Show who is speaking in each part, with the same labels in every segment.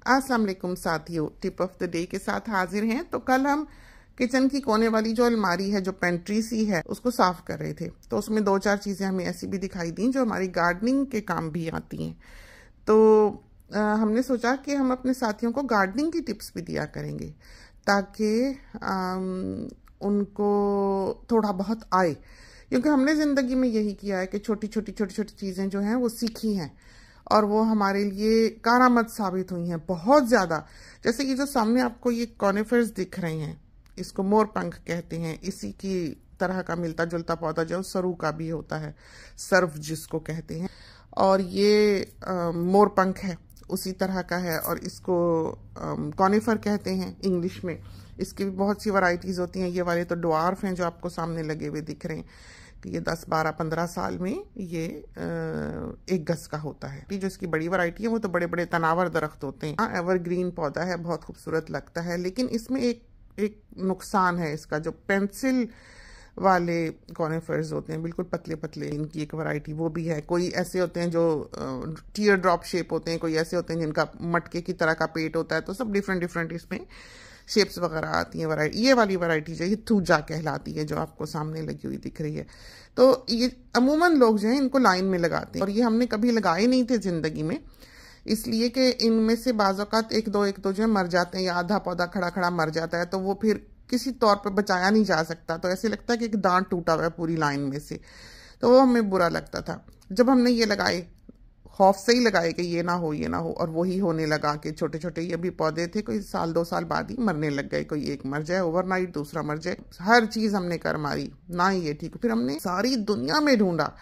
Speaker 1: अस्सलाम वालेकुम साथियों, टिप ऑफ द डे के साथ हाजिर हैं। तो कल हम किचन की कोने वाली जो अलमारी है, जो पेंट्री सी है, उसको साफ कर रहे थे। तो उसमें दो चार चीज़ें हमें ऐसी भी दिखाई दी जो हमारी गार्डनिंग के काम भी आती हैं। तो हमने सोचा कि हम अपने साथियों को गार्डनिंग की टिप्स भी दिया करेंगे ताकि उनको थोड़ा बहुत आए, क्योंकि हमने ज़िंदगी में यही किया है कि छोटी छोटी चीज़ें जो हैं वो सीखी हैं और वो हमारे लिए कारआमद साबित हुई हैं बहुत ज़्यादा। जैसे कि जो सामने आपको ये कॉनिफर्स दिख रहे हैं, इसको मोर पंख कहते हैं। इसी की तरह का मिलता जुलता पौधा जो सरू का भी होता है, सर्व जिसको कहते हैं, और ये मोर पंख है, उसी तरह का है। और इसको कॉनिफर कहते हैं इंग्लिश में। इसकी भी बहुत सी वैरायटीज़ होती हैं। ये वाले तो ड्वार्फ हैं जो आपको सामने लगे हुए दिख रहे हैं कि ये 10, 12, 15 साल में ये 1 गज का होता है। जो इसकी बड़ी वैरायटी है वो तो बड़े बड़े तनावर दरख्त होते हैं। एवरग्रीन पौधा है, बहुत खूबसूरत लगता है, लेकिन इसमें एक नुकसान है इसका। जो पेंसिल वाले कॉनिफर्स होते हैं, बिल्कुल पतले पतले, इनकी एक वैरायटी वो भी है। कोई ऐसे होते हैं जो टीयर ड्रॉप शेप होते हैं, कोई ऐसे होते हैं जिनका मटके की तरह का पेट होता है। तो सब डिफरेंट इसमें शेप्स वगैरह आती हैं। वैरायटी, ये वाली वैरायटी जो ये थूजा कहलाती है, जो आपको सामने लगी हुई दिख रही है। तो ये अमूमन लोग जो हैं इनको लाइन में लगाते हैं, और ये हमने कभी लगाए नहीं थे जिंदगी में, इसलिए कि इनमें से बाज़ औक़ात एक दो जो है मर जाते हैं, या आधा पौधा खड़ा खड़ा मर जाता है, तो वो फिर किसी तौर पर बचाया नहीं जा सकता। तो ऐसे लगता है कि एक दांत टूटा हुआ है पूरी लाइन में से, तो वो हमें बुरा लगता था। जब हमने ये लगाए, खौफ से ही लगाए कि ये ना हो ये ना हो, और वही होने लगा कि छोटे छोटे ये भी पौधे थे, कोई 1-2 साल बाद ही मरने लग गए। कोई एक मर जाए ओवरनाइट, दूसरा मर जाए, हर चीज़ हमने कर मारी, ना ही ये ठीक। फिर हमने सारी दुनिया में ढूंढा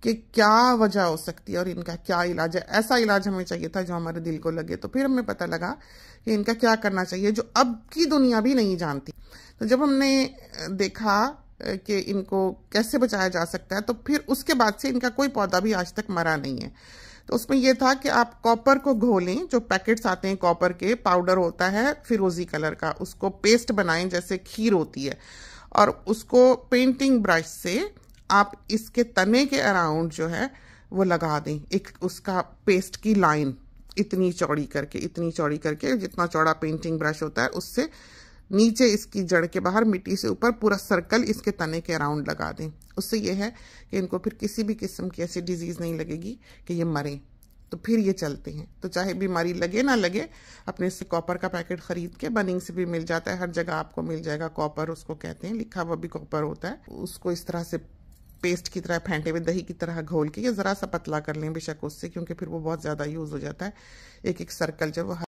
Speaker 1: कि क्या वजह हो सकती है और इनका क्या इलाज है। ऐसा इलाज हमें चाहिए था जो हमारे दिल को लगे। तो फिर हमें पता लगा कि इनका क्या करना चाहिए, जो अब की दुनिया भी नहीं जानती। तो जब हमने देखा कि इनको कैसे बचाया जा सकता है, तो फिर उसके बाद से इनका कोई पौधा भी आज तक मरा नहीं है। तो उसमें यह था कि आप कॉपर को घोलें, जो पैकेट्स आते हैं कॉपर के, पाउडर होता है फिरोजी कलर का, उसको पेस्ट बनाएं जैसे खीर होती है, और उसको पेंटिंग ब्रश से आप इसके तने के अराउंड जो है वो लगा दें। एक उसका पेस्ट की लाइन इतनी चौड़ी करके जितना चौड़ा पेंटिंग ब्रश होता है, उससे नीचे इसकी जड़ के बाहर मिट्टी से ऊपर पूरा सर्कल इसके तने के अराउंड लगा दें। उससे ये है कि इनको फिर किसी भी किस्म की ऐसी डिजीज़ नहीं लगेगी कि ये मरें। तो फिर ये चलते हैं। तो चाहे बीमारी लगे ना लगे, अपने से कॉपर का पैकेट खरीद के, बनिंग से भी मिल जाता है, हर जगह आपको मिल जाएगा। कॉपर उसको कहते हैं, लिखा हुआ भी कॉपर होता है। उसको इस तरह से पेस्ट की तरह, फेंटे हुए दही की तरह घोल के, या ज़रा सा पतला कर लें बेशक उससे, क्योंकि फिर वो बहुत ज़्यादा यूज़ हो जाता है। एक सर्कल जो वो